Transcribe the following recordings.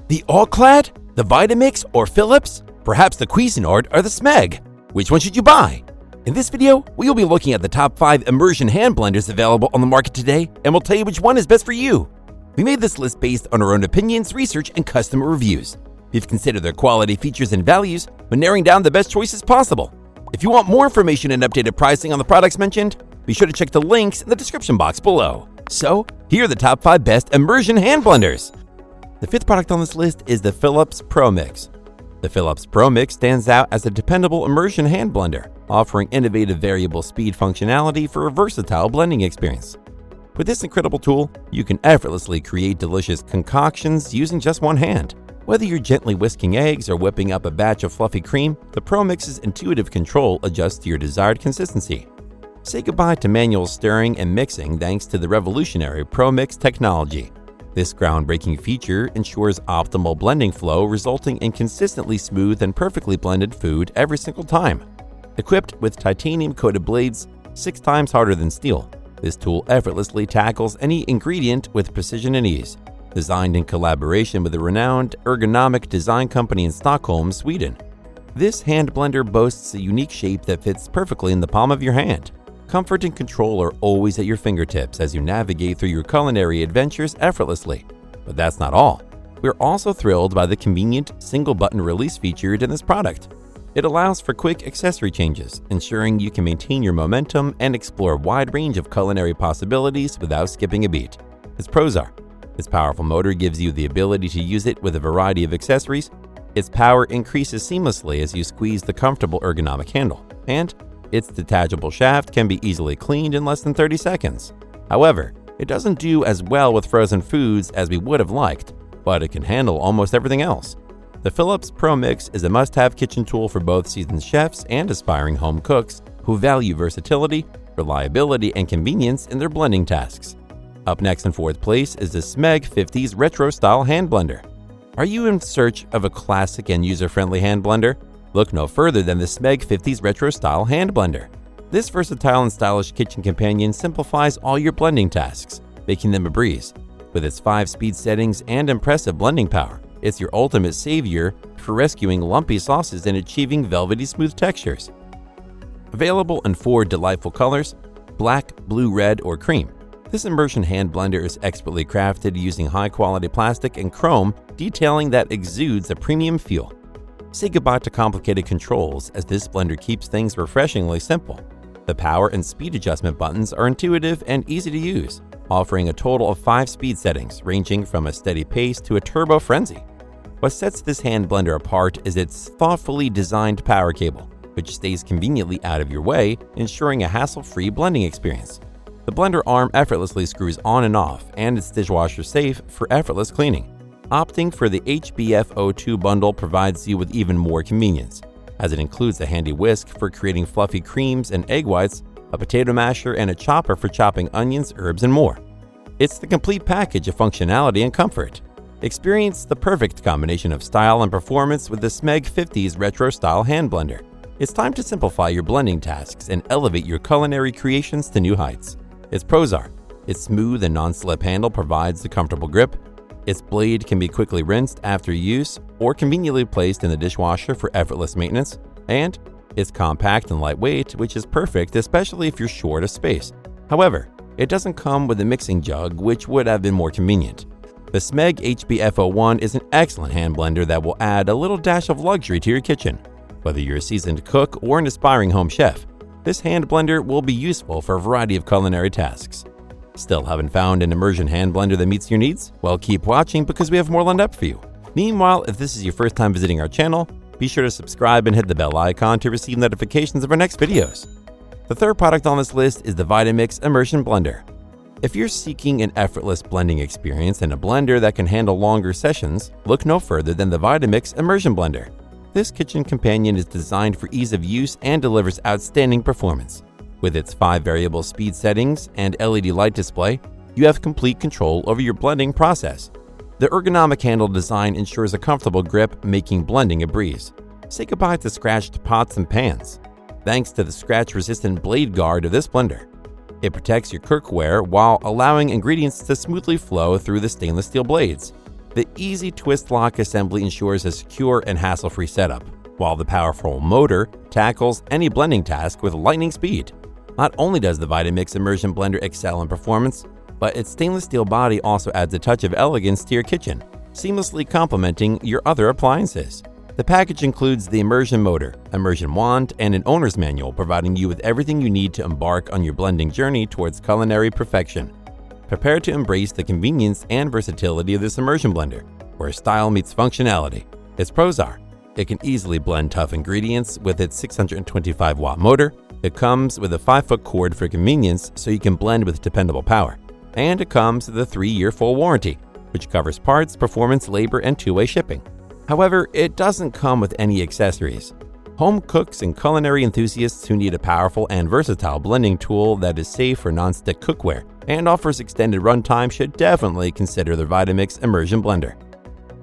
The All-Clad, the Vitamix, or Philips? Perhaps the Cuisinart or the Smeg? Which one should you buy? In this video, we will be looking at the top 5 immersion hand blenders available on the market today, and we'll tell you which one is best for you. We made this list based on our own opinions, research, and customer reviews. We've considered their quality, features, and values when narrowing down the best choices possible. If you want more information and updated pricing on the products mentioned, be sure to check the links in the description box below. So, here are the top 5 best immersion hand blenders. The 5th product on this list is the Philips ProMix. The Philips ProMix stands out as a dependable immersion hand blender, offering innovative variable speed functionality for a versatile blending experience. With this incredible tool, you can effortlessly create delicious concoctions using just one hand. Whether you're gently whisking eggs or whipping up a batch of fluffy cream, the ProMix's intuitive control adjusts to your desired consistency. Say goodbye to manual stirring and mixing thanks to the revolutionary ProMix technology. This groundbreaking feature ensures optimal blending flow, resulting in consistently smooth and perfectly blended food every single time. Equipped with titanium-coated blades 6 times harder than steel, this tool effortlessly tackles any ingredient with precision and ease. Designed in collaboration with a renowned ergonomic design company in Stockholm, Sweden. This hand blender boasts a unique shape that fits perfectly in the palm of your hand. Comfort and control are always at your fingertips as you navigate through your culinary adventures effortlessly. But that's not all. We're also thrilled by the convenient single-button release featured in this product. It allows for quick accessory changes, ensuring you can maintain your momentum and explore a wide range of culinary possibilities without skipping a beat. Its pros are: its powerful motor gives you the ability to use it with a variety of accessories, its power increases seamlessly as you squeeze the comfortable ergonomic handle, and its detachable shaft can be easily cleaned in less than 30 seconds. However, it doesn't do as well with frozen foods as we would have liked, but it can handle almost everything else. The Philips ProMix is a must-have kitchen tool for both seasoned chefs and aspiring home cooks who value versatility, reliability, and convenience in their blending tasks. Up next in 4th place is the Smeg 50s Retro-Style Hand Blender. Are you in search of a classic and user-friendly hand blender? Look no further than the Smeg 50s Retro-Style Hand Blender. This versatile and stylish kitchen companion simplifies all your blending tasks, making them a breeze. With its 5 speed settings and impressive blending power, it's your ultimate savior for rescuing lumpy sauces and achieving velvety smooth textures. Available in 4 delightful colors: black, blue, red, or cream. This immersion hand blender is expertly crafted using high-quality plastic and chrome detailing that exudes a premium feel. Say goodbye to complicated controls as this blender keeps things refreshingly simple. The power and speed adjustment buttons are intuitive and easy to use, offering a total of 5 speed settings ranging from a steady pace to a turbo frenzy. What sets this hand blender apart is its thoughtfully designed power cable, which stays conveniently out of your way, ensuring a hassle-free blending experience. The blender arm effortlessly screws on and off, and it's dishwasher safe for effortless cleaning. Opting for the HBF02 bundle provides you with even more convenience, as it includes a handy whisk for creating fluffy creams and egg whites, a potato masher, and a chopper for chopping onions, herbs, and more. It's the complete package of functionality and comfort. Experience the perfect combination of style and performance with the Smeg 50s Retro-Style Hand Blender. It's time to simplify your blending tasks and elevate your culinary creations to new heights. Its pros are: its smooth and non-slip handle provides a comfortable grip, its blade can be quickly rinsed after use or conveniently placed in the dishwasher for effortless maintenance, and it's compact and lightweight, which is perfect especially if you're short of space. However, it doesn't come with a mixing jug, which would have been more convenient. The Smeg HBF01 is an excellent hand blender that will add a little dash of luxury to your kitchen. Whether you're a seasoned cook or an aspiring home chef, this hand blender will be useful for a variety of culinary tasks. Still haven't found an immersion hand blender that meets your needs? Well, keep watching because we have more lined up for you. Meanwhile, if this is your first time visiting our channel, be sure to subscribe and hit the bell icon to receive notifications of our next videos. The 3rd product on this list is the Vitamix Immersion Blender. If you're seeking an effortless blending experience and a blender that can handle longer sessions, look no further than the Vitamix Immersion Blender. This kitchen companion is designed for ease of use and delivers outstanding performance. With its 5 variable speed settings and LED light display, you have complete control over your blending process. The ergonomic handle design ensures a comfortable grip, making blending a breeze. Say goodbye to scratched pots and pans. Thanks to the scratch-resistant blade guard of this blender, it protects your cookware while allowing ingredients to smoothly flow through the stainless steel blades. The easy twist lock assembly ensures a secure and hassle-free setup, while the powerful motor tackles any blending task with lightning speed. Not only does the Vitamix Immersion Blender excel in performance, but its stainless steel body also adds a touch of elegance to your kitchen, seamlessly complementing your other appliances. The package includes the immersion motor, immersion wand, and an owner's manual, providing you with everything you need to embark on your blending journey towards culinary perfection. Prepare to embrace the convenience and versatility of this immersion blender, where style meets functionality. Its pros are: it can easily blend tough ingredients with its 625-watt motor. It comes with a 5-foot cord for convenience, so you can blend with dependable power. And it comes with a 3-year full warranty, which covers parts, performance, labor, and 2-way shipping. However, it doesn't come with any accessories. Home cooks and culinary enthusiasts who need a powerful and versatile blending tool that is safe for non-stick cookware and offers extended runtime should definitely consider the Vitamix Immersion Blender.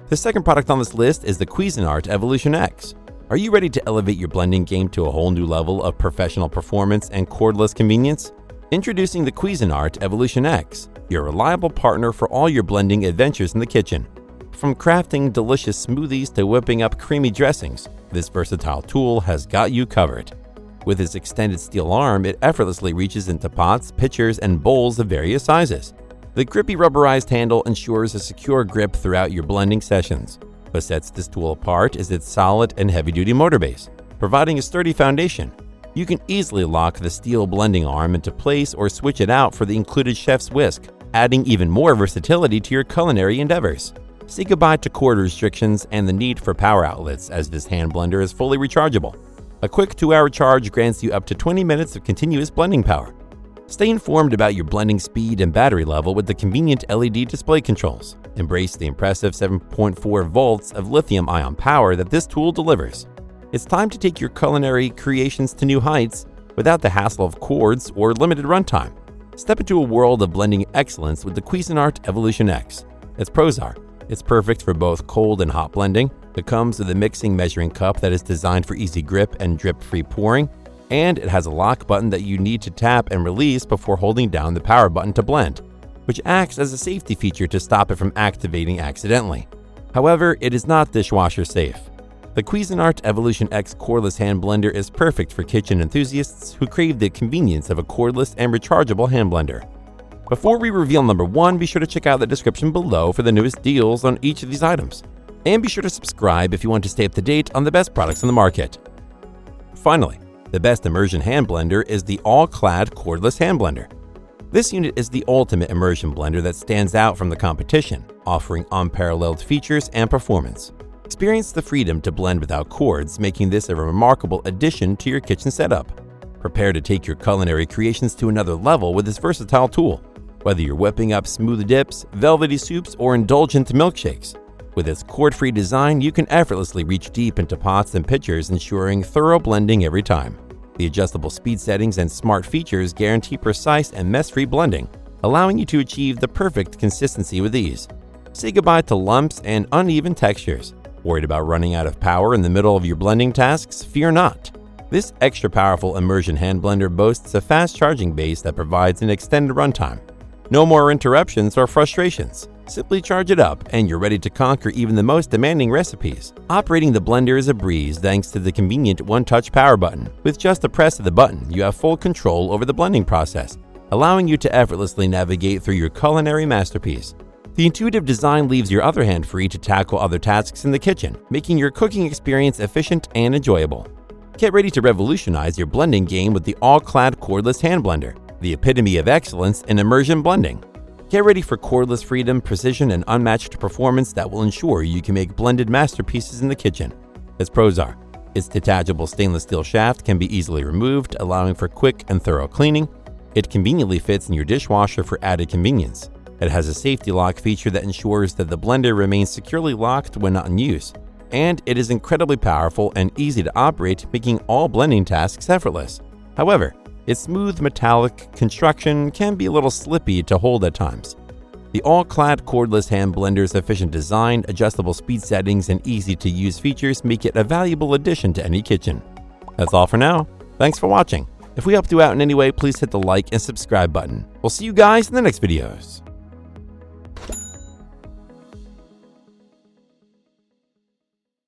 The second product on this list is the Cuisinart EvolutionX. Are you ready to elevate your blending game to a whole new level of professional performance and cordless convenience? Introducing the Cuisinart EvolutionX, your reliable partner for all your blending adventures in the kitchen. From crafting delicious smoothies to whipping up creamy dressings, this versatile tool has got you covered. With its extended steel arm, it effortlessly reaches into pots, pitchers, and bowls of various sizes. The grippy rubberized handle ensures a secure grip throughout your blending sessions. What sets this tool apart is its solid and heavy-duty motor base, providing a sturdy foundation. You can easily lock the steel blending arm into place or switch it out for the included chef's whisk, adding even more versatility to your culinary endeavors. Say goodbye to cord restrictions and the need for power outlets, as this hand blender is fully rechargeable. A quick 2-hour charge grants you up to 20 minutes of continuous blending power. Stay informed about your blending speed and battery level with the convenient LED display controls. Embrace the impressive 7.4 volts of lithium-ion power that this tool delivers. It's time to take your culinary creations to new heights without the hassle of cords or limited runtime. Step into a world of blending excellence with the Cuisinart EvolutionX. Its pros are: it's perfect for both cold and hot blending. It comes with a mixing measuring cup that is designed for easy grip and drip-free pouring. And it has a lock button that you need to tap and release before holding down the power button to blend, which acts as a safety feature to stop it from activating accidentally. However, it is not dishwasher safe. The Cuisinart EvolutionX cordless hand blender is perfect for kitchen enthusiasts who crave the convenience of a cordless and rechargeable hand blender. Before we reveal number 1, be sure to check out the description below for the newest deals on each of these items. And be sure to subscribe if you want to stay up to date on the best products on the market. Finally, the best immersion hand blender is the All-Clad cordless hand blender. This unit is the ultimate immersion blender that stands out from the competition, offering unparalleled features and performance. Experience the freedom to blend without cords, making this a remarkable addition to your kitchen setup. Prepare to take your culinary creations to another level with this versatile tool. Whether you're whipping up smooth dips, velvety soups, or indulgent milkshakes, with its cord-free design, you can effortlessly reach deep into pots and pitchers, ensuring thorough blending every time. The adjustable speed settings and smart features guarantee precise and mess-free blending, allowing you to achieve the perfect consistency with ease. Say goodbye to lumps and uneven textures. Worried about running out of power in the middle of your blending tasks? Fear not. This extra powerful immersion hand blender boasts a fast charging base that provides an extended runtime. No more interruptions or frustrations. Simply charge it up and you're ready to conquer even the most demanding recipes. Operating the blender is a breeze thanks to the convenient one-touch power button. With just a press of the button, you have full control over the blending process, allowing you to effortlessly navigate through your culinary masterpiece. The intuitive design leaves your other hand free to tackle other tasks in the kitchen, making your cooking experience efficient and enjoyable. Get ready to revolutionize your blending game with the All-Clad cordless hand blender, the epitome of excellence in immersion blending. Get ready for cordless freedom, precision, and unmatched performance that will ensure you can make blended masterpieces in the kitchen. Its pros are: its detachable stainless steel shaft can be easily removed, allowing for quick and thorough cleaning. It conveniently fits in your dishwasher for added convenience. It has a safety lock feature that ensures that the blender remains securely locked when not in use. And it is incredibly powerful and easy to operate, making all blending tasks effortless. However, its smooth metallic construction can be a little slippy to hold at times. The All-Clad cordless hand blender's efficient design, adjustable speed settings, and easy-to-use features make it a valuable addition to any kitchen. That's all for now. Thanks for watching. If we helped you out in any way, please hit the like and subscribe button. We'll see you guys in the next videos.